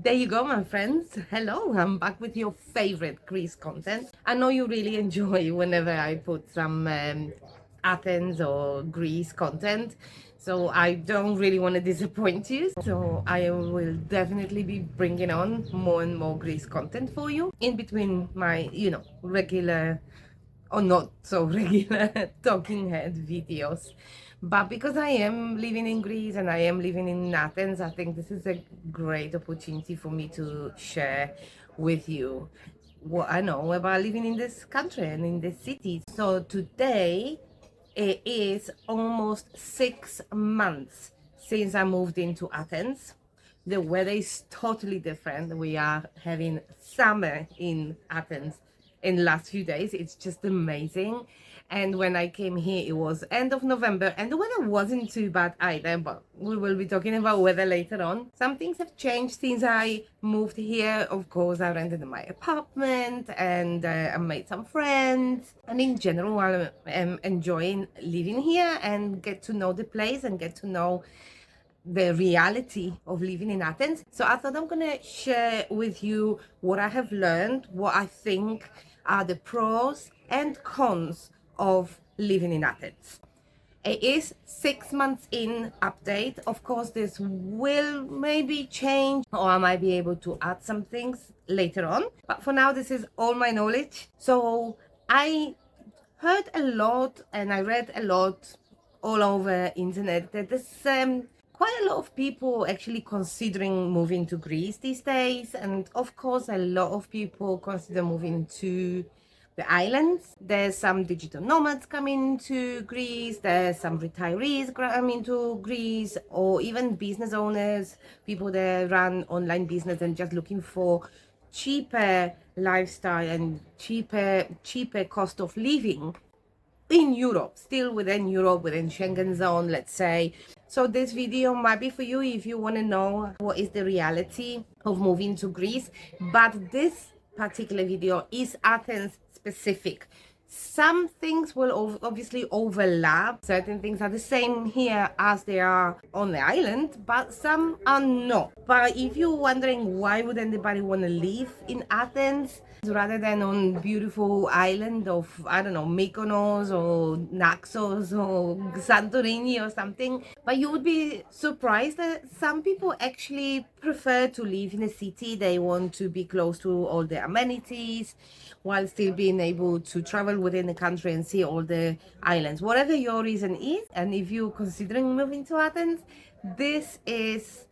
There you go, my friends. Hello, I'm back with your favorite Greece content. I know you really enjoy whenever I put some Athens or Greece content, so I don't really want to disappoint you. So I will definitely be bringing on more and more Greece content for you in between my, regular or not so regular talking head videos. But because I am living in Greece and I am living in Athens, I think this is a great opportunity for me to share with you what I know about living in this country and in this city. So today it is almost 6 months since I moved into Athens. The weather is totally different. We are having summer in Athens in the last few days. It's just amazing. And when I came here, it was end of November and the weather wasn't too bad either, but we will be talking about weather later on. Some things have changed since I moved here. Of course, I rented my apartment and I made some friends. And in general, I am enjoying living here and get to know the place and get to know the reality of living in Athens. So I thought I'm gonna share with you what I have learned, what I think are the pros and cons of living in Athens. It is 6 months in update. Of course, this will maybe change or I might be able to add some things later on. But for now, this is all my knowledge. So I heard a lot and I read a lot all over internet that there's quite a lot of people actually considering moving to Greece these days, and of course a lot of people consider moving to the islands. There's some digital nomads coming to Greece, there's some retirees coming to Greece, or even business owners, people that run online business and just looking for cheaper lifestyle and cheaper cost of living in Europe, still within Europe, within Schengen zone, let's say. So this video might be for you if you want to know what is the reality of moving to Greece. But this particular video is Athens specific. Some things will obviously overlap. Certain things are the same here as they are on the island, but some are not. But if you're wondering why would anybody want to live in Athens rather than on beautiful island of, I don't know, Mykonos or Naxos or Santorini or something, but you would be surprised that some people actually prefer to live in a city. They want to be close to all the amenities while still being able to travel within the country and see all the islands. Whatever your reason is, and if you're considering moving to Athens, this is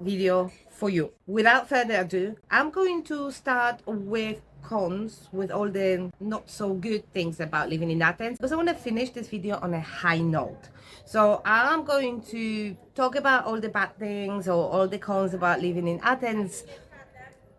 video for you. Without further ado, I'm going to start with cons, with all the not so good things about living in Athens, because I want to finish this video on a high note. So I'm going to talk about all the bad things or all the cons about living in Athens,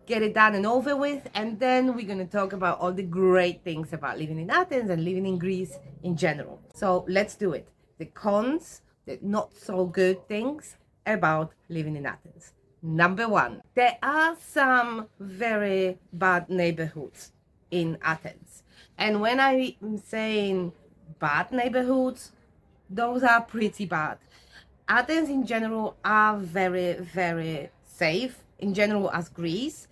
get it done and over with, and then we're going to talk about all the great things about living in Athens and living in Greece in general. So let's do it. The cons, the not so good things about living in Athens. Number one, there are some very bad neighborhoods in Athens. And when I'm saying bad neighborhoods, those are pretty bad. Athens in general are very, very safe, in general as Greece,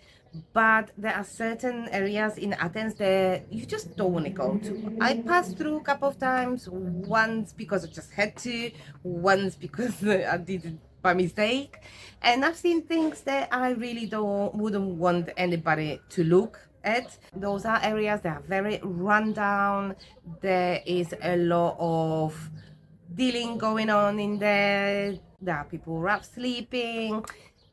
but there are certain areas in Athens that you just don't want to go to. I passed through a couple of times, once because I just had to, once because I did it by mistake, and I've seen things that I really wouldn't want anybody to look at. Those are areas that are very rundown. There is a lot of dealing going on in there. There are people rough sleeping.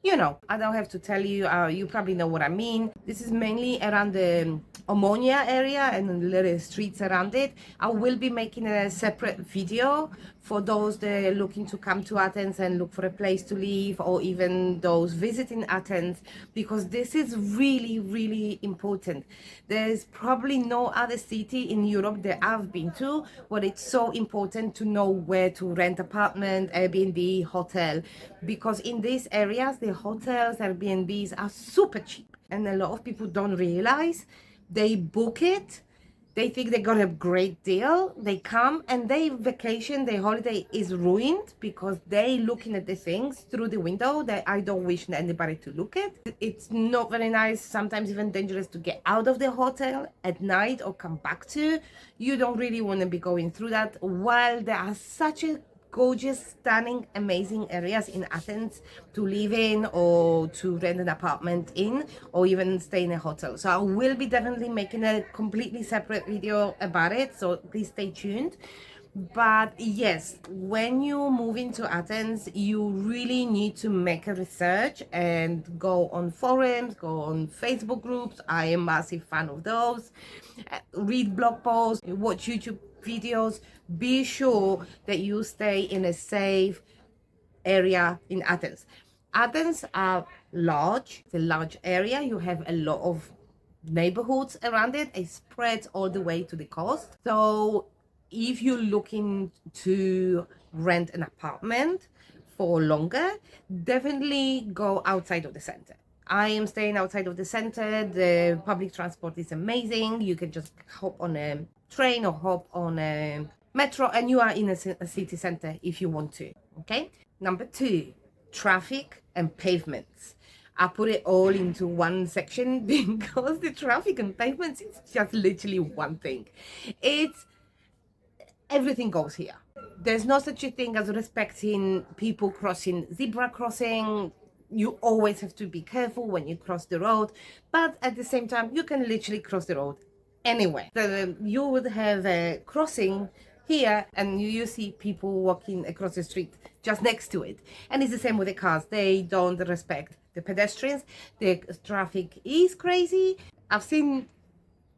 You know, I don't have to tell you, you probably know what I mean. This is mainly around the Omonia area and the little streets around it. I will be making a separate video for those that are looking to come to Athens and look for a place to live, or even those visiting Athens, because this is really, really important. There's probably no other city in Europe that I've been to where it's so important to know where to rent apartment, Airbnb, hotel, because in these areas, the hotels, Airbnbs are super cheap, and a lot of people don't realize. They book it, They think they got a great deal. They come and their vacation, their holiday is ruined because they looking at the things through the window that I don't wish anybody to look at. It's not very nice, sometimes even dangerous to get out of the hotel at night or come back to. You don't really want to be going through that while there are such a gorgeous, stunning, amazing areas in Athens to live in or to rent an apartment in or even stay in a hotel. So I will be definitely making a completely separate video about it, so please stay tuned. But yes, when you move into Athens, you really need to make a research and go on forums, go on Facebook groups. I am a massive fan of those. Read blog posts, watch YouTube videos. Be sure that you stay in a safe area in Athens. Athens are large. It's a large area. You have a lot of neighborhoods around it. It spreads all the way to the coast. So if you're looking to rent an apartment for longer, definitely go outside of the center. I am staying outside of the center. The public transport is amazing. You can just hop on a train or hop on a metro and you are in a city center if you want to. Okay. Number 2, traffic and pavements. I put it all into one section because the traffic and pavements is just literally one thing. It's everything goes here. There's no such a thing as respecting people crossing zebra crossing. You always have to be careful when you cross the road, but at the same time, you can literally cross the road anywhere. So you would have a crossing here and you see people walking across the street just next to it. And it's the same with the cars. They don't respect the pedestrians. The traffic is crazy. I've seen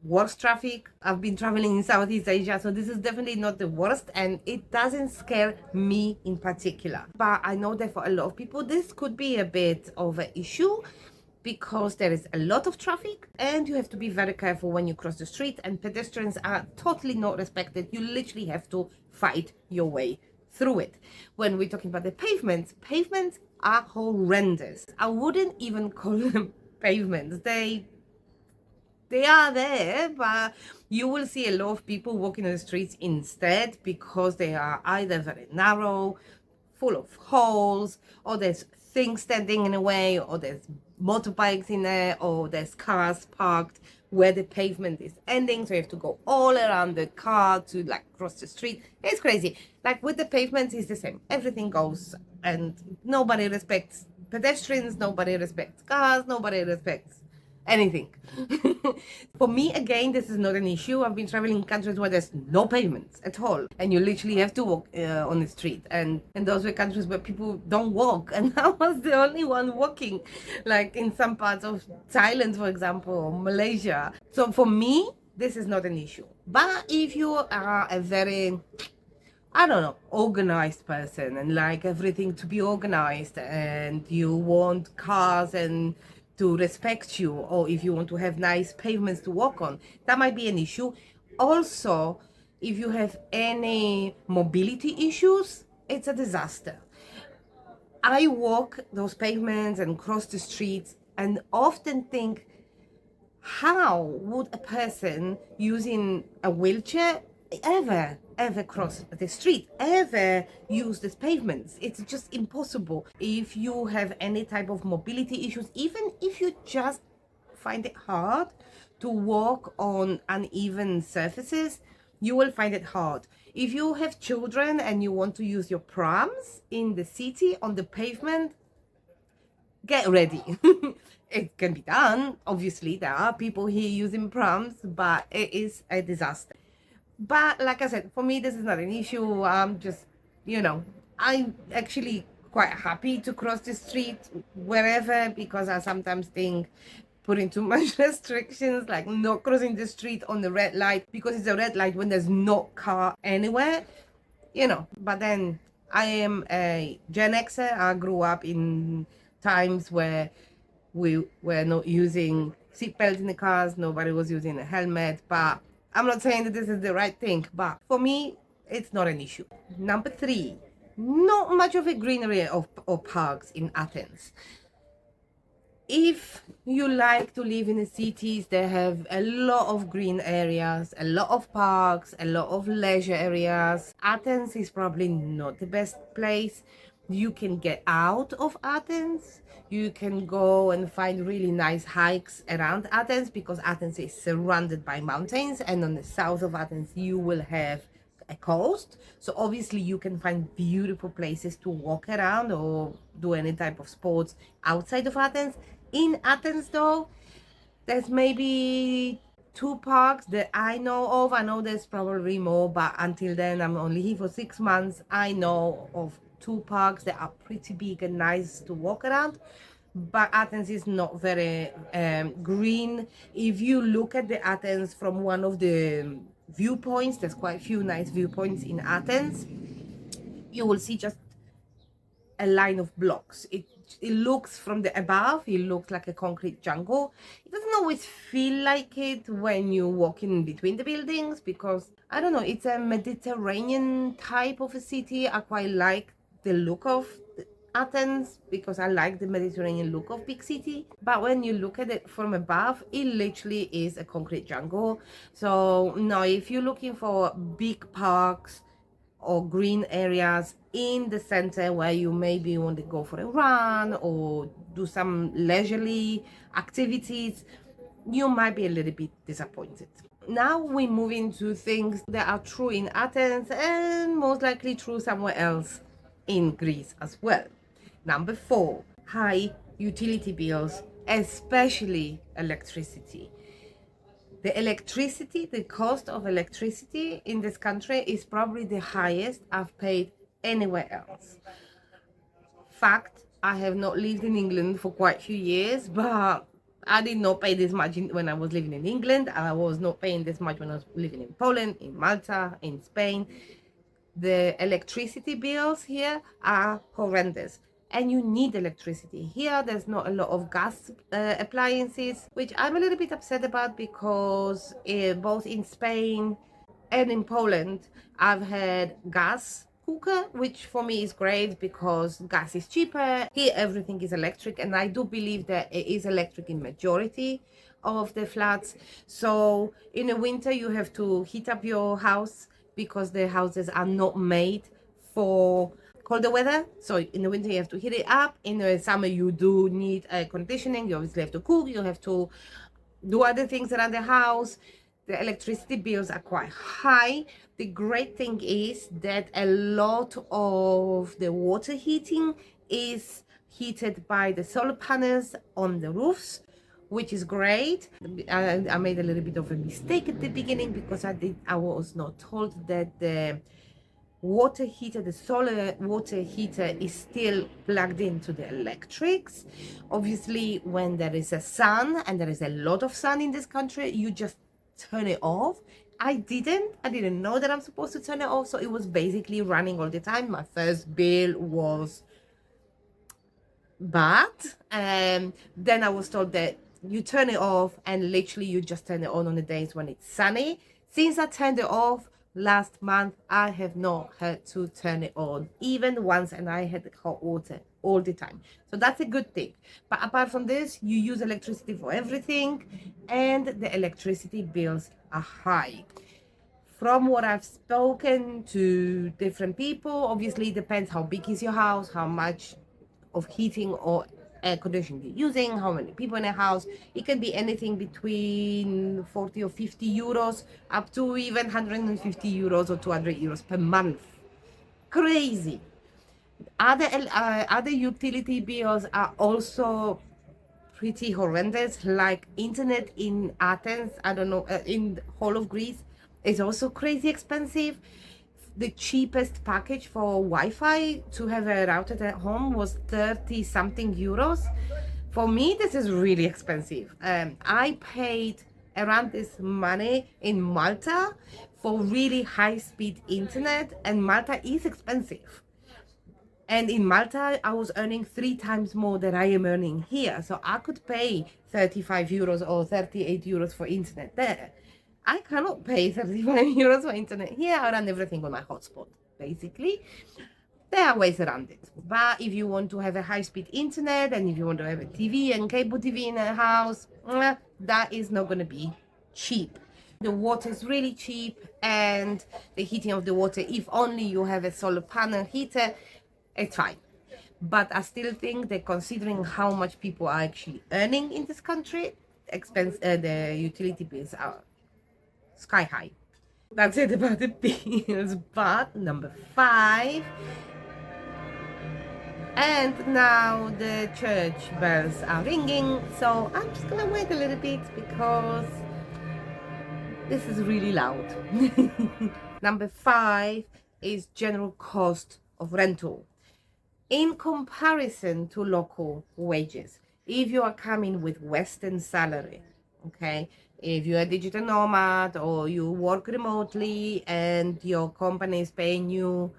worse traffic. I've been traveling in Southeast Asia, so this is definitely not the worst, and it doesn't scare me in particular. But I know that for a lot of people, this could be a bit of an issue because there is a lot of traffic and you have to be very careful when you cross the street, and pedestrians are totally not respected. You literally have to fight your way through it. When we're talking about the pavements are horrendous. I wouldn't even call them pavements. They are there, but you will see a lot of people walking on the streets instead because they are either very narrow, full of holes, or there's things standing in the way, or there's motorbikes in there, or there's cars parked where the pavement is ending. So you have to go all around the car to like cross the street. It's crazy. Like with the pavements, it's the same. Everything goes and nobody respects pedestrians, nobody respects cars, nobody respects anything. For me, again, this is not an issue. I've been traveling in countries where there's no pavements at all, and you literally have to walk on the street. And those were countries where people don't walk, and I was the only one walking, like in some parts of Thailand, for example, or Malaysia. So for me, this is not an issue. But if you are a very, I don't know, organized person and like everything to be organized, and you want cars and to respect you, or if you want to have nice pavements to walk on, that might be an issue. Also, if you have any mobility issues, it's a disaster. I walk those pavements and cross the streets and often think, how would a person using a wheelchair ever cross the street, ever use these pavements? It's just impossible. If you have any type of mobility issues, even if you just find it hard to walk on uneven surfaces, you will find it hard. If you have children and you want to use your prams in the city on the pavement, get ready. It can be done. Obviously, there are people here using prams, but it is a disaster. But like I said, for me, this is not an issue. I'm just, I'm actually quite happy to cross the street wherever, because I sometimes think putting too much restrictions, like not crossing the street on the red light because it's a red light when there's no car anywhere, But then I am a Gen Xer. I grew up in times where we were not using seatbelts in the cars, nobody was using a helmet, but I'm not saying that this is the right thing, but for me, it's not an issue. Number 3, not much of a greenery or parks in Athens. if you like to live in the cities, they have a lot of green areas, a lot of parks, a lot of leisure areas. Athens is probably not the best place. You can get out of Athens. You can go and find really nice hikes around Athens, because Athens is surrounded by mountains, and on the south of Athens you will have a coast. So obviously you can find beautiful places to walk around or do any type of sports outside of Athens. In Athens though, there's maybe 2 parks that I know of. I know there's probably more, but until then, I'm only here for 6 months. I know of 2 parks that are pretty big and nice to walk around. But Athens is not very green. If you look at the Athens from one of the viewpoints, there's quite a few nice viewpoints in Athens, you will see just a line of blocks. It looks from the above, it looks like a concrete jungle. It doesn't always feel like it when you walk in between the buildings, because I don't know, it's a Mediterranean type of a city. I quite like the look of Athens because I like the Mediterranean look of big city. But when you look at it from above, it literally is a concrete jungle. So no, if you're looking for big parks or green areas in the center where you maybe want to go for a run or do some leisurely activities, you might be a little bit disappointed. Now we move into things that are true in Athens and most likely true somewhere else in Greece as well. Number 4, high utility bills, especially electricity. The cost of electricity in this country is probably the highest I've paid anywhere else. Fact, I have not lived in England for quite a few years, but I did not pay this much when I was living in England. I was not paying this much when I was living in Poland, in Malta, in Spain. The electricity bills here are horrendous. And you need electricity. Here, there's not a lot of gas appliances, which I'm a little bit upset about, because both in Spain and in Poland, I've had gas cooker, which for me is great because gas is cheaper. Here, everything is electric, and I do believe that it is electric in majority of the flats. So in the winter, you have to heat up your house because the houses are not made for colder weather. So in the winter you have to heat it up. In the summer you do need air conditioning. You obviously have to cook. You have to do other things around the house. The electricity bills are quite high. The great thing is that a lot of the water heating is heated by the solar panels on the roofs, which is great. I made a little bit of a mistake at the beginning because I was not told that the solar water heater is still plugged into the electrics. Obviously, when there is a sun, and there is a lot of sun in this country, you just turn it off. I didn't know that I'm supposed to turn it off, so it was basically running all the time. My first bill was bad, and then I was told that you turn it off and literally you just turn it on the days when it's sunny. Since I turned it off last month, I have not had to turn it on even once, and I had hot water all the time. So that's a good thing. But apart from this, you use electricity for everything, and the electricity bills are high. From what I've spoken to different people, obviously it depends how big is your house, how much of heating or air conditioning you're using, how many people in a house. It can be anything between 40 or 50 euros up to even 150 euros or 200 euros per month. Crazy. Other utility bills are also pretty horrendous, like internet in Athens, I don't know, in the whole of Greece, is also crazy expensive. The cheapest package for Wi-Fi to have a router at home was 30 something euros. For me, this is really expensive. I paid around this money in Malta for really high speed internet, and Malta is expensive. And in Malta, I was earning 3 times more than I am earning here. So I could pay 35 euros or 38 euros for internet there. I cannot pay 35 euros for internet here. I run everything on my hotspot, basically. There are ways around it. But if you want to have a high-speed internet and if you want to have a TV and cable TV in a house, that is not going to be cheap. The water is really cheap, and the heating of the water, if only you have a solar panel heater, it's fine. But I still think that considering how much people are actually earning in this country, the utility bills are sky high. That's it about the bills. But number 5, and now the church bells are ringing, so I'm just gonna wait a little bit because this is really loud. Number 5 is general cost of rental in comparison to local wages. If you are coming with Western salary, okay, if you're a digital nomad or you work remotely and your company is paying you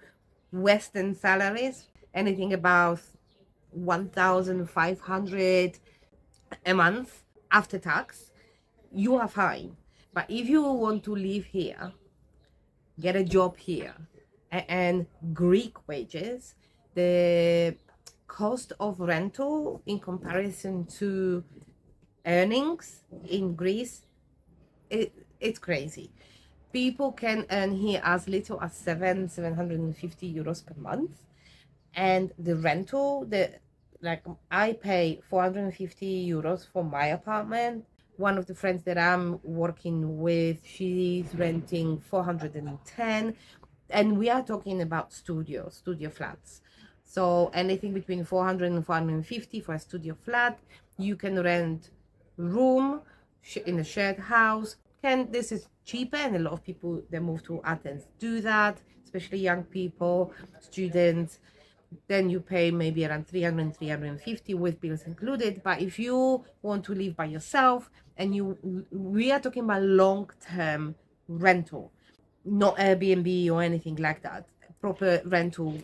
Western salaries, anything about 1,500 a month after tax, you are fine. But if you want to live here, get a job here, and Greek wages, the cost of rental in comparison to earnings in Greece, it's crazy. People can earn here as little as 750 euros per month, and the rental, I pay 450 euros for my apartment. One of the friends that I'm working with, she's renting 410, and we are talking about studio flats. So anything between 400 and 450 for a studio flat. You can rent room in a shared house. This is cheaper, and a lot of people that move to Athens do that, especially young people, students. Then you pay maybe around 300, 350 with bills included. But if you want to live by yourself, and we are talking about long-term rental, not Airbnb or anything like that, proper rental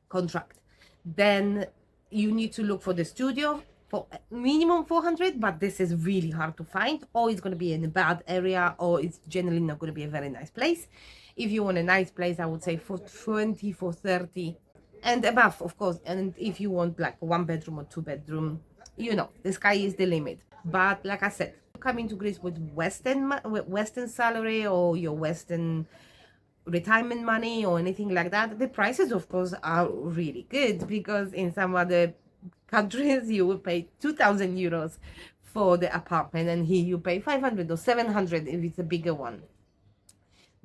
contract, then you need to look for the studio for minimum 400, but this is really hard to find, or it's going to be in a bad area, or it's generally not going to be a very nice place. If you want a nice place, I would say for 20, for 30 and above, of course. And if you want like 1 bedroom or 2 bedroom, the sky is the limit. But like I said, coming to Greece with Western salary or your Western retirement money or anything like that, the prices of course are really good, because in some other countries you will pay 2,000 euros for the apartment, and here you pay 500 or 700 if it's a bigger one.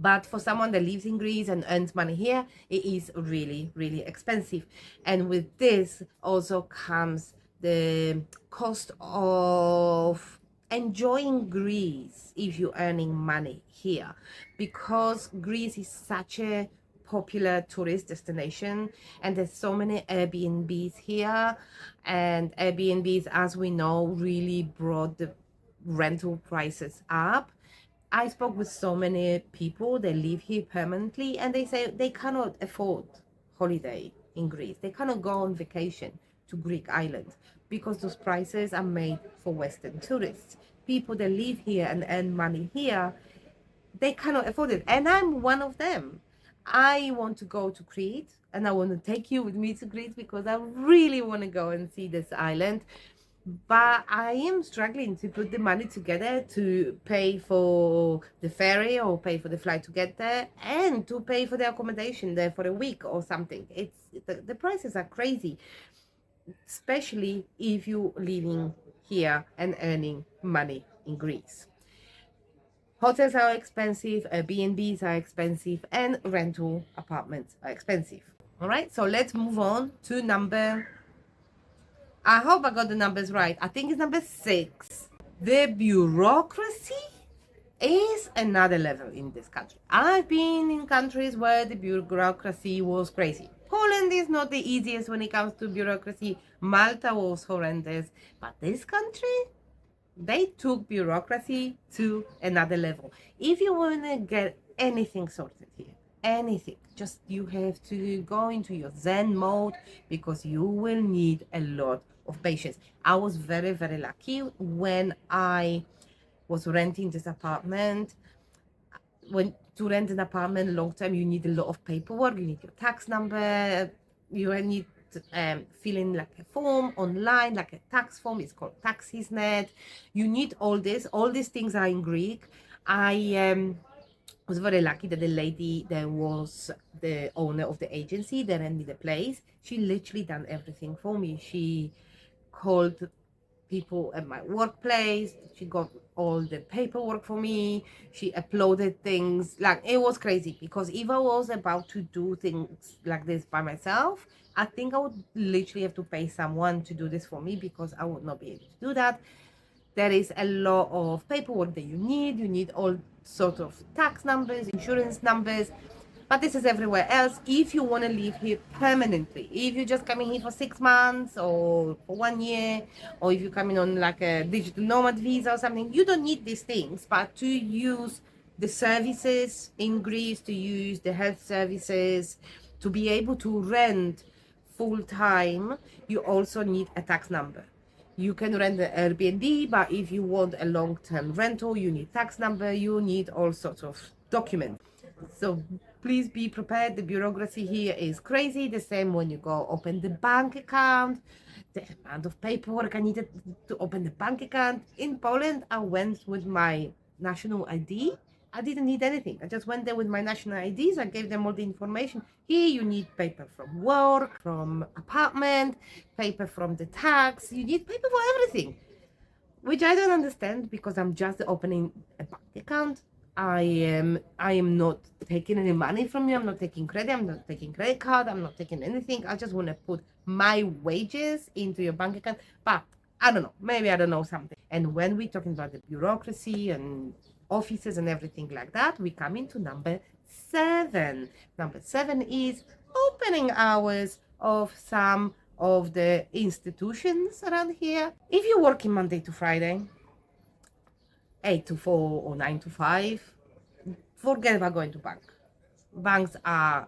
But for someone that lives in Greece and earns money here, it is really, really expensive. And with this also comes the cost of enjoying Greece if you're earning money here, because Greece is such a popular tourist destination, and there's so many Airbnbs here, and Airbnbs, as we know, really brought the rental prices up. I spoke with so many people that live here permanently, and they say they cannot afford holiday in Greece. They cannot go on vacation to Greek island because those prices are made for Western tourists. People that live here and earn money here, they cannot afford it. And I'm one of them. I want to go to Crete, and I want to take you with me to Crete because I really want to go and see this island. But I am struggling to put the money together to pay for the ferry or pay for the flight to get there, and to pay for the accommodation there for a week or something. The prices are crazy, especially if you're living here and earning money in Greece. Hotels are expensive, Airbnbs are expensive, and rental apartments are expensive. All right, so let's move on to I hope I got the numbers right. I think it's number 6. The bureaucracy is another level in this country. I've been in countries where the bureaucracy was crazy. Poland is not the easiest when it comes to bureaucracy. Malta was horrendous. But this country, they took bureaucracy to another level. If you want to get anything sorted here, anything, just you have to go into your Zen mode, because you will need a lot of patience. I was very, very lucky when I was renting this apartment. When to rent an apartment long term, you need a lot of paperwork. You need your tax number. You need fill in like a form online, like a tax form. It's called Taxisnet. You need all this. All these things are in Greek. I was very lucky that the lady that was the owner of the agency that ran me the place, she literally done everything for me. She called people at my workplace. She got all the paperwork for me. She uploaded things. Like, it was crazy, because if I was about to do things like this by myself, I think I would literally have to pay someone to do this for me, because I would not be able to do that. There is a lot of paperwork that you need. You need all sorts of tax numbers, insurance numbers, but this is everywhere else. If you want to live here permanently, if you're just coming here for 6 months or for 1 year, or if you're coming on like a digital nomad visa or something, you don't need these things. But to use the services in Greece, to use the health services, to be able to rent full time, you also need a tax number. You can rent an Airbnb, but if you want a long-term rental, you need tax number, you need all sorts of documents. So please be prepared. The bureaucracy here is crazy. The same when you go open the bank account, the amount of paperwork I needed to open the bank account. In Poland, I went with my national ID. I didn't need anything. I just went there with my national IDs. I gave them all the information. Here you need paper from work, from apartment, paper from the tax. You need paper for everything, which I don't understand, because I'm just opening a bank account. I am not taking any money from you. I'm not taking credit. I'm not taking credit card. I'm not taking anything. I just want to put my wages into your bank account. But I don't know. Maybe I don't know something. And when we're talking about the bureaucracy and offices and everything like that, we come into number 7. Number 7 is opening hours of some of the institutions around here. If you're working Monday to Friday, 8 to 4 or 9 to 5, forget about going to bank. Banks are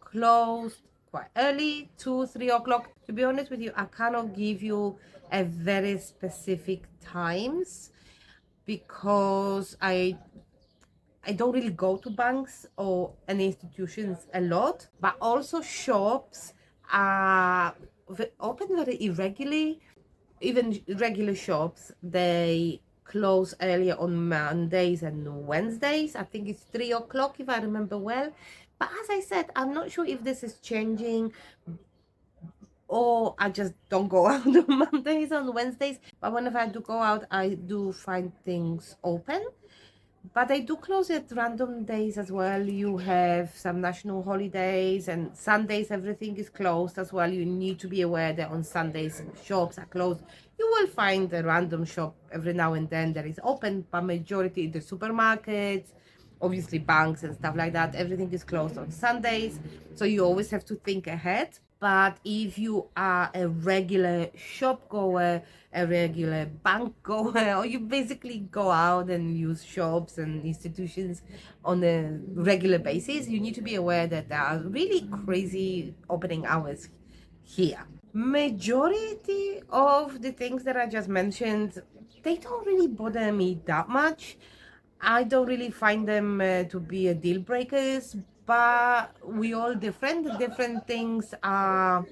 closed quite early, 2, 3 o'clock. To be honest with you, I cannot give you a very specific times, because I don't really go to banks or any institutions a lot, but also shops are open very irregularly. Even regular shops, they close earlier on Mondays and Wednesdays. I think it's 3 o'clock if I remember well. But as I said, I'm not sure if this is changing, or I just don't go out on Mondays and Wednesdays. But whenever I do go out, I do find things open. But they do close at random days as well. You have some national holidays, and Sundays everything is closed as well. You need to be aware that on Sundays shops are closed. You will find a random shop every now and then that is open, but majority the supermarkets, obviously banks and stuff like that, everything is closed on Sundays. So you always have to think ahead. But if you are a regular shop goer, a regular bank goer, or you basically go out and use shops and institutions on a regular basis, you need to be aware that there are really crazy opening hours here. Majority of the things that I just mentioned, they don't really bother me that much. I don't really find them to be a deal breakers, but we all different. Different things are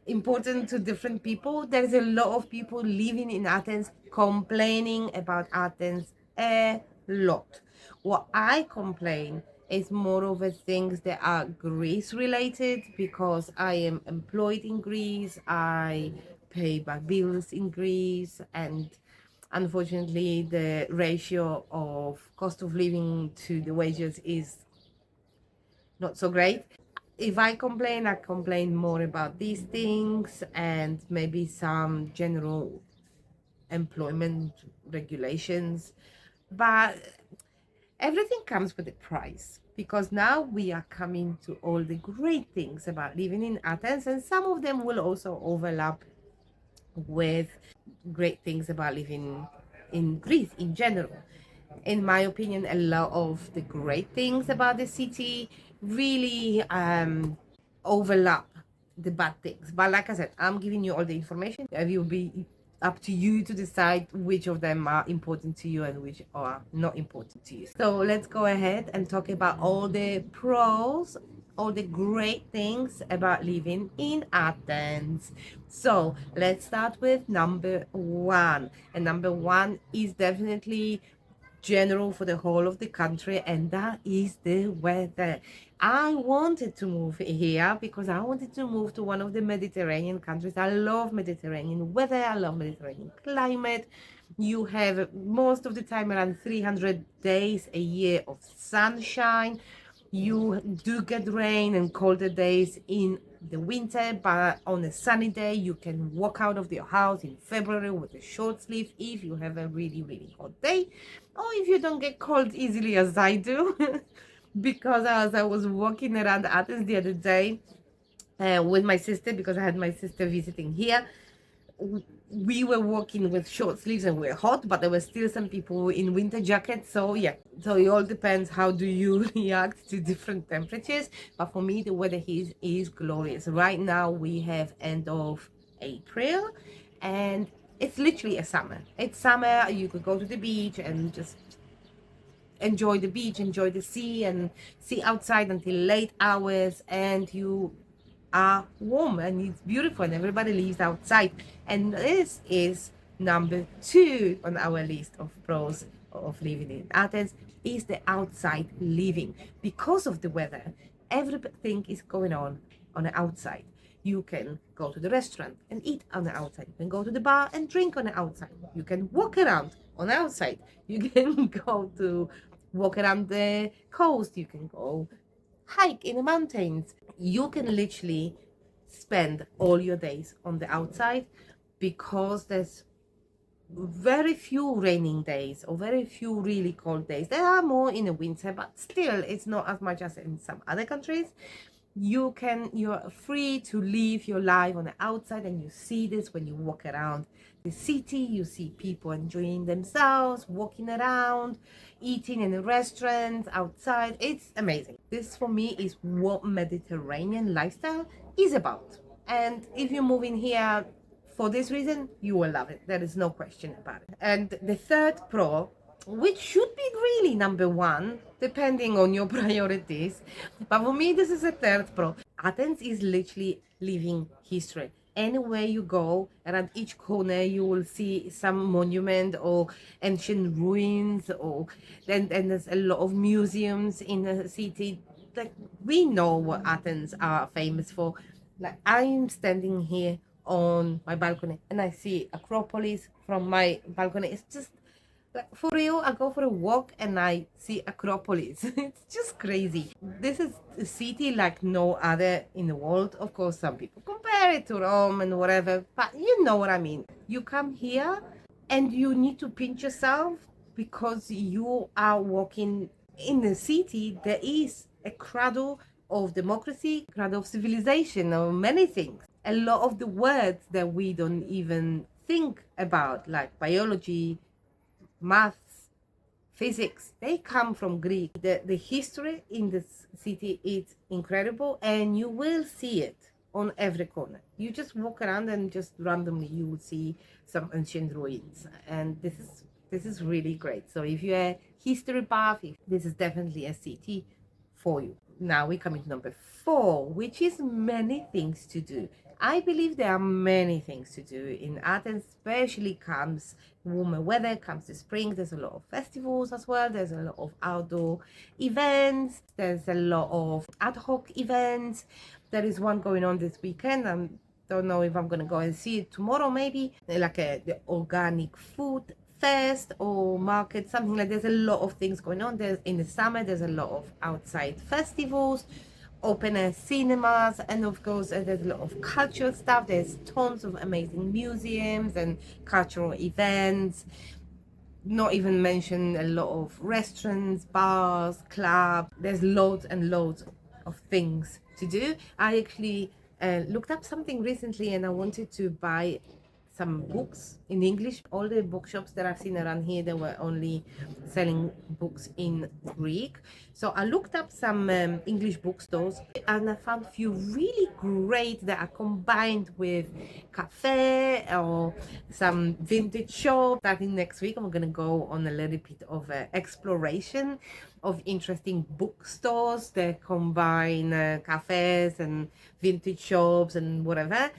important to different people. There's a lot of people living in Athens complaining about Athens a lot. What I complain is more of the things that are Greece related, because I am employed in Greece. I pay my bills in Greece, and unfortunately the ratio of cost of living to the wages is not so great. If I complain more about these things, and maybe some general employment regulations. But everything comes with a price, because now we are coming to all the great things about living in Athens, and some of them will also overlap with great things about living in Greece in general. In my opinion, a lot of the great things about the city really overlap the bad things. But like I said, I'm giving you all the information. You'll be up to you to decide which of them are important to you and which are not important to you. So let's go ahead and talk about all the pros, all the great things about living in Athens. So let's start with number one. And number one is definitely general for the whole of the country, and that is the weather. I wanted to move here because I wanted to move to one of the Mediterranean countries. I love Mediterranean weather, I love Mediterranean climate. You have most of the time around 300 days a year of sunshine. You do get rain and colder days in the winter, but on a sunny day you can walk out of your house in February with a short sleeve if you have a really really hot day, or if you don't get cold easily as I do. Because as I was walking around Athens the other day with my sister, because I had my sister visiting here, we were walking with short sleeves and we're hot, but there were still some people in winter jackets. So yeah, so it all depends how do you react to different temperatures. But for me, the weather here is glorious. Right now we have end of April, and it's literally a summer. It's summer. You could go to the beach and just enjoy the beach, enjoy the sea, and see outside until late hours, and you are warm and it's beautiful and everybody lives outside. And this is number two on our list of pros of living in Athens, is the outside living. Because of the weather, everything is going on the outside. You can go to the restaurant and eat on the outside. You can go to the bar and drink on the outside. You can walk around on the outside. You can go to walk around the coast. You can go hike in the mountains. You can literally spend all your days on the outside, because there's very few raining days or very few really cold days. There are more in the winter, but still it's not as much as in some other countries. You're free to live your life on the outside, and you see this when you walk around the city. You see people enjoying themselves, walking around, eating in the restaurants outside. It's amazing. This for me is what Mediterranean lifestyle is about. And if you move in here for this reason, you will love it. There is no question about it. And the third pro, which should be really number one, depending on your priorities, but for me, this is a third pro. Athens is literally living history. Anywhere you go, around each corner, you will see some monument or ancient ruins, or then there's a lot of museums in the city. Like, we know what Athens are famous for. Like, I'm standing here on my balcony and I see Acropolis from my balcony. It's just like, for real, I go for a walk and I see Acropolis. It's just crazy. This is a city like no other in the world. Of course, some people compare it to Rome and whatever, but you know what I mean. You come here and you need to pinch yourself, because you are walking in the city. There is a cradle of democracy, cradle of civilization, of many things. A lot of the words that we don't even think about, like biology, maths, physics, they come from Greek. The history in this city is incredible, and you will see it on every corner. You just walk around and just randomly you will see some ancient ruins, and this is really great. So if you're a history buff, this is definitely a city for you. Now we come into number four, which is many things to do. I believe there are many things to do in Athens, especially comes warmer weather, comes the spring. There's a lot of festivals as well. There's a lot of outdoor events. There's a lot of ad hoc events. There is one going on this weekend. I don't know if I'm going to go and see it tomorrow, maybe, like the organic food fest or market, something like. There's a lot of things going on. There's in the summer, there's a lot of outside festivals, open air cinemas, and of course there's a lot of cultural stuff. There's tons of amazing museums and cultural events, not even mention a lot of restaurants, bars, clubs. There's loads and loads of things to do. I actually looked up something recently, and I wanted to buy some books in English. All the bookshops that I've seen around here, they were only selling books in Greek. So I looked up some English bookstores and I found a few really great that are combined with cafe or some vintage shop. Starting next week, I'm going to go on a little bit of exploration of interesting bookstores that combine cafes and vintage shops and whatever.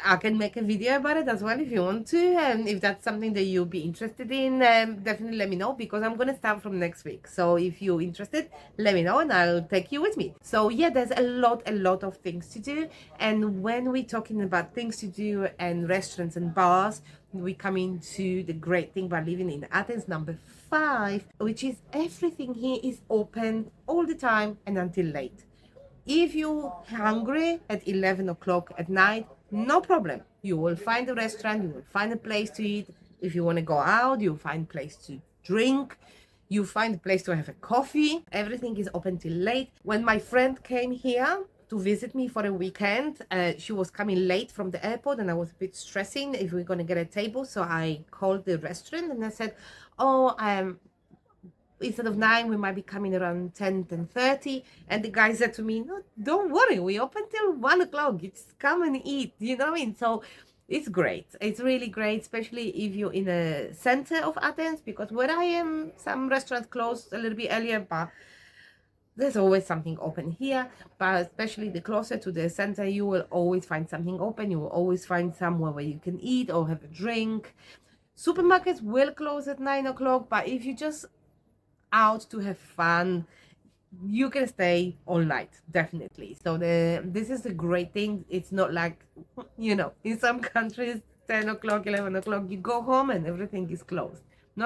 I can make a video about it as well if you want to, and if that's something that you'll be interested in, definitely let me know, because I'm gonna start from next week. So if you're interested, let me know and I'll take you with me. So yeah, there's a lot of things to do, and when we're talking about things to do and restaurants and bars, we come into the great thing about living in Athens, number 5, which is everything here is open all the time and until late. If you're hungry at 11 o'clock at night, no problem. You will find a restaurant, you will find a place to eat. If you want to go out, you'll find a place to drink. You find a place to have a coffee. Everything is open till late. When my friend came here to visit me for a weekend, she was coming late from the airport and I was a bit stressing if we're going to get a table. So I called the restaurant and I said, oh, instead of 9, we might be coming around 10:30. And the guy said to me, no, don't worry, we open till 1 o'clock. Just come and eat. You know what I mean? So it's great. It's really great, especially if you're in the center of Athens, because where I am, some restaurants close a little bit earlier, but there's always something open here. But especially the closer to the center, you will always find something open. You will always find somewhere where you can eat or have a drink. Supermarkets will close at 9 o'clock, but if you just out to have fun, you can stay all night, definitely. So this is a great thing. It's not like, in some countries 10 o'clock 11 o'clock you go home and everything is closed. No,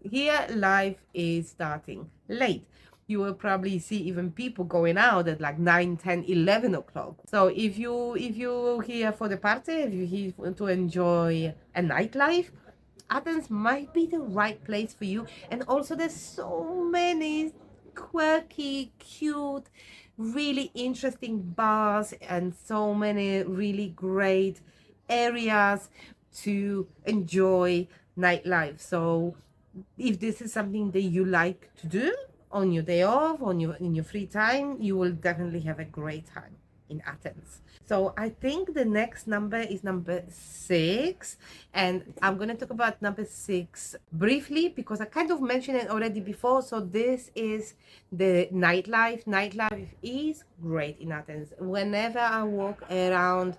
here life is starting late. You will probably see even people going out at like 9, 10, 11 o'clock. So if you're here for the party, if you're here to enjoy a nightlife, Athens might be the right place for you. And also there's so many quirky, cute, really interesting bars and so many really great areas to enjoy nightlife. So if this is something that you like to do on your day off, in your free time, you will definitely have a great time in Athens. So I think the next number is number 6, and I'm going to talk about number 6 briefly because I kind of mentioned it already before. So this is the nightlife. Nightlife is great in Athens. Whenever I walk around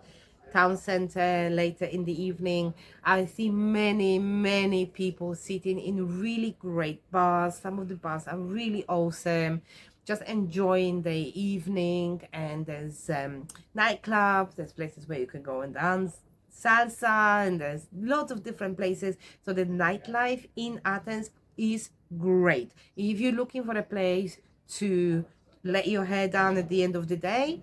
town center later in the evening, I see many people sitting in really great bars. Some of the bars are really awesome, just enjoying the evening. And there's nightclubs, there's places where you can go and dance salsa, and there's lots of different places. So the nightlife in Athens is great. If you're looking for a place to let your hair down at the end of the day,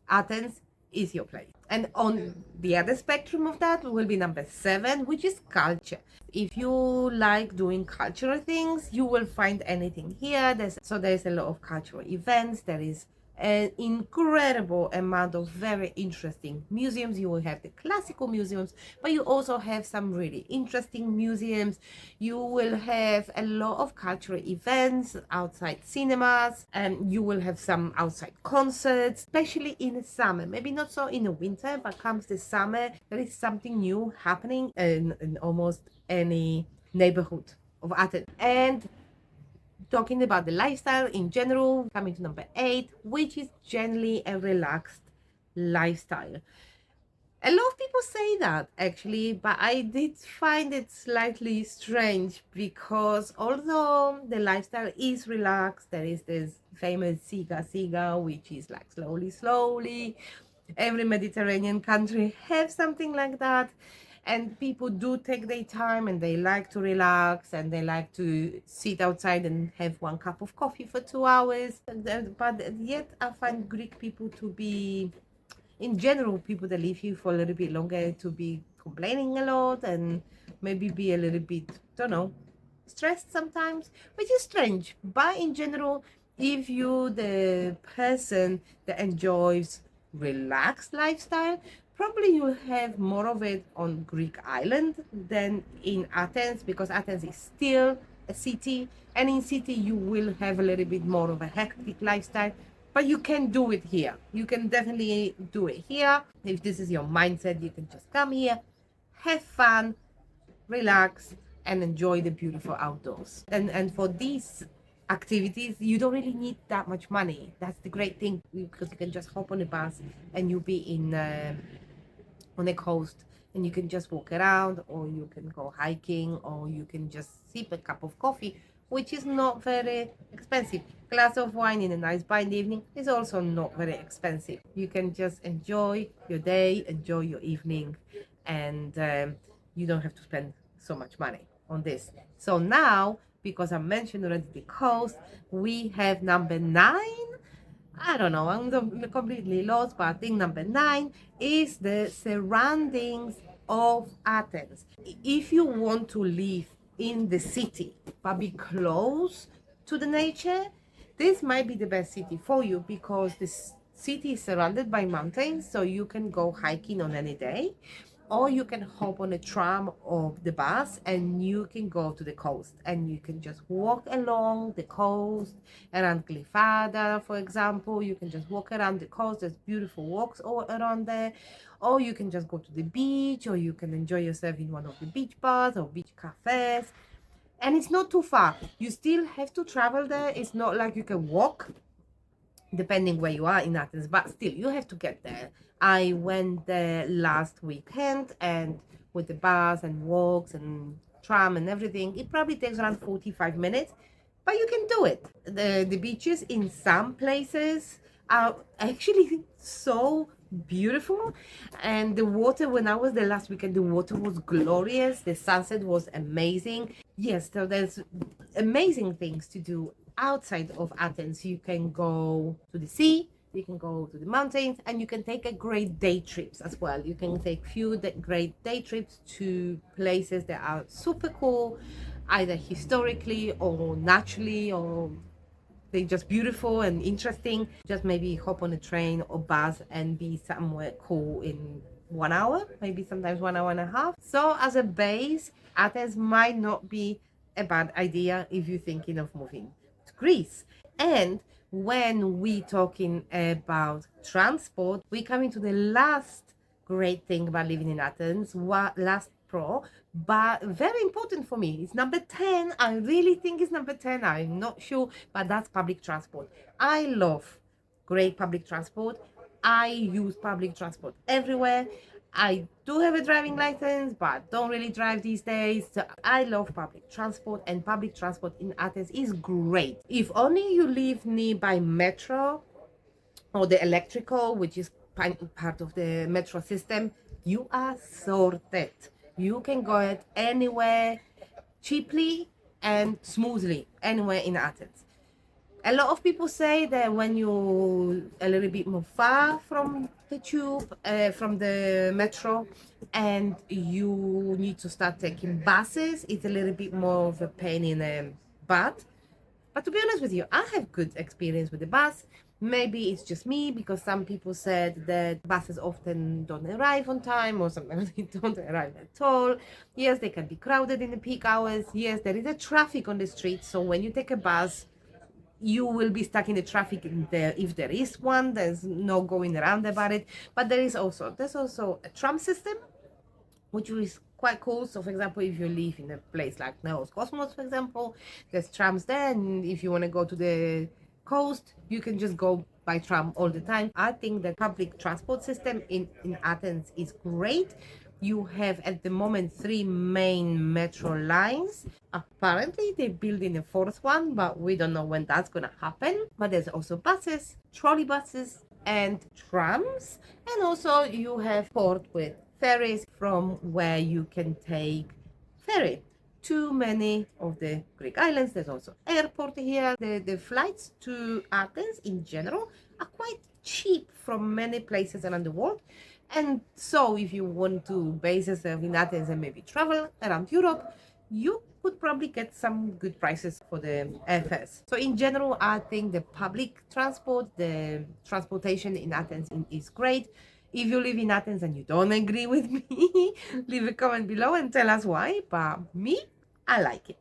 Athens is your place. And on the other spectrum of that will be number 7, which is culture. If you like doing cultural things, you will find anything here. There's a lot of cultural events. There is an incredible amount of very interesting museums. You will have the classical museums, but you also have some really interesting museums. You will have a lot of cultural events, outside cinemas, and you will have some outside concerts, especially in the summer. Maybe not so in the winter, but comes the summer, there is something new happening in almost any neighborhood of Athens. And talking about the lifestyle in general, coming to number 8, which is generally a relaxed lifestyle. A lot of people say that actually, but I did find it slightly strange because although the lifestyle is relaxed, there is this famous siga, which is like slowly. Every Mediterranean country has something like that. And people do take their time and they like to relax and they like to sit outside and have 1 cup of coffee for 2 hours. But yet I find Greek people to be, in general, people that live here for a little bit longer, to be complaining a lot and maybe be a little bit, don't know, stressed sometimes, which is strange. But in general, if you're the person that enjoys relaxed lifestyle, Probably you'll have more of it on Greek island than in Athens, because Athens is still a city, and in city you will have a little bit more of a hectic lifestyle, but you can do it here. You can definitely do it here. If this is your mindset, you can just come here, have fun, relax, and enjoy the beautiful outdoors. And for these activities, you don't really need that much money. That's the great thing, because you can just hop on a bus and you'll be in on the coast, and you can just walk around, or you can go hiking, or you can just sip a cup of coffee, which is not very expensive. Glass of wine in a nice bar in the evening is also not very expensive. You can just enjoy your day, enjoy your evening, and you don't have to spend so much money on this. So now, because I mentioned already the coast, we have number 9. I don't know, I'm completely lost, but I think number 9 is the surroundings of Athens. If you want to live in the city but be close to the nature, this might be the best city for you, because this city is surrounded by mountains, so you can go hiking on any day, or you can hop on a tram or the bus and you can go to the coast, and you can just walk along the coast around Glyfada, for example. You can just walk around the coast. There's beautiful walks all around there, or you can just go to the beach, or you can enjoy yourself in one of the beach bars or beach cafes. And it's not too far. You still have to travel there. It's not like you can walk, depending where you are in Athens, but still you have to get there. I went there last weekend, and with the bus and walks and tram and everything, it probably takes around 45 minutes, but you can do it. The beaches in some places are actually so beautiful, and the water, when I was there last weekend, the water was glorious. The sunset was amazing. Yes, so there's amazing things to do outside of Athens. You can go to the sea, you can go to the mountains, and you can take a great day trips as well. You can take great day trips to places that are super cool, either historically or naturally, or they're just beautiful and interesting. Just maybe hop on a train or bus and be somewhere cool in 1 hour, maybe sometimes 1 hour and a half. So as a base, Athens might not be a bad idea if you're thinking of moving to Greece. And when we talking about transport, we coming to the last great thing about living in Athens, last pro, but very important for me. It's number 10. I really think it's number 10. I'm not sure, but that's public transport. I love great public transport. I use public transport everywhere. I do have a driving license, but don't really drive these days. So I love public transport, and public transport in Athens is great. If only you live nearby metro or the electrical, which is part of the metro system, you are sorted. You can go anywhere cheaply and smoothly, anywhere in Athens. A lot of people say that when you're a little bit more far from the tube, from the metro, and you need to start taking buses, it's a little bit more of a pain in the butt. But to be honest with you, I have good experience with the bus. Maybe it's just me, because some people said that buses often don't arrive on time, or sometimes they don't arrive at all. Yes, they can be crowded in the peak hours. Yes, there is a traffic on the street. So when you take a bus, you will be stuck in the traffic in there. If there is one, there's no going around about it. But there's also a tram system, which is quite cool. So for example, if you live in a place like Neos Cosmos, for example, there's trams there, and if you want to go to the coast, you can just go by tram all the time. I think the public transport system in Athens is great. You have at the moment 3 main metro lines. Apparently they're building a 4th one, but we don't know when that's gonna happen. But there's also buses, trolley buses, and trams. And also you have port with ferries, from where you can take ferry to many of the Greek islands. There's also airport here. The flights to Athens in general are quite cheap from many places around the world. And so if you want to base yourself in Athens and maybe travel around Europe, you could probably get some good prices for the airfares. So in general, I think the public transport, the transportation in Athens is great. If you live in Athens and you don't agree with me, leave a comment below and tell us why. But me, I like it.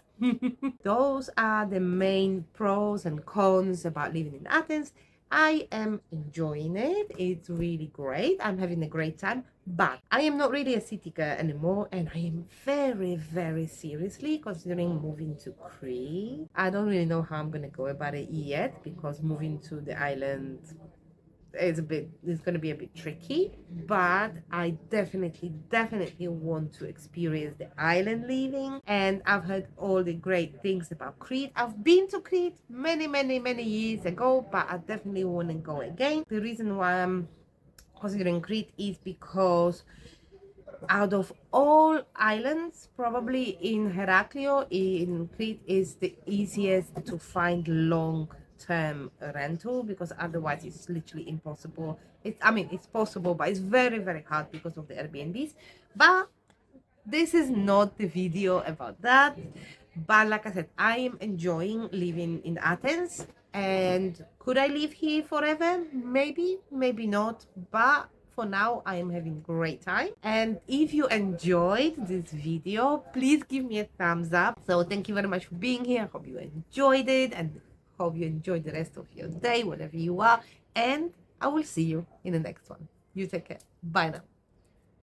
Those are the main pros and cons about living in Athens. I am enjoying it. It's really great. I'm having a great time. But I am not really a city girl anymore, and I am very, very seriously considering moving to Crete. I don't really know how I'm gonna go about it yet because moving to the island it's going to be a bit tricky, but I definitely want to experience the island living. And I've heard all the great things about Crete. I've been to Crete many years ago, but I definitely want to go again. The reason why I'm considering Crete is because out of all islands, probably in Heraklio, in Crete is the easiest to find long-term rental, because otherwise it's literally impossible. It's possible, but it's very hard because of the Airbnbs. But this is not the video about that. But like I said, I am enjoying living in Athens. And could I live here forever? Maybe, maybe not. But for now, I am having a great time. And if you enjoyed this video, please give me a thumbs up. So thank you very much for being here. I hope you enjoyed it, and hope you enjoy the rest of your day, wherever you are. And I will see you in the next one. You take care. Bye now.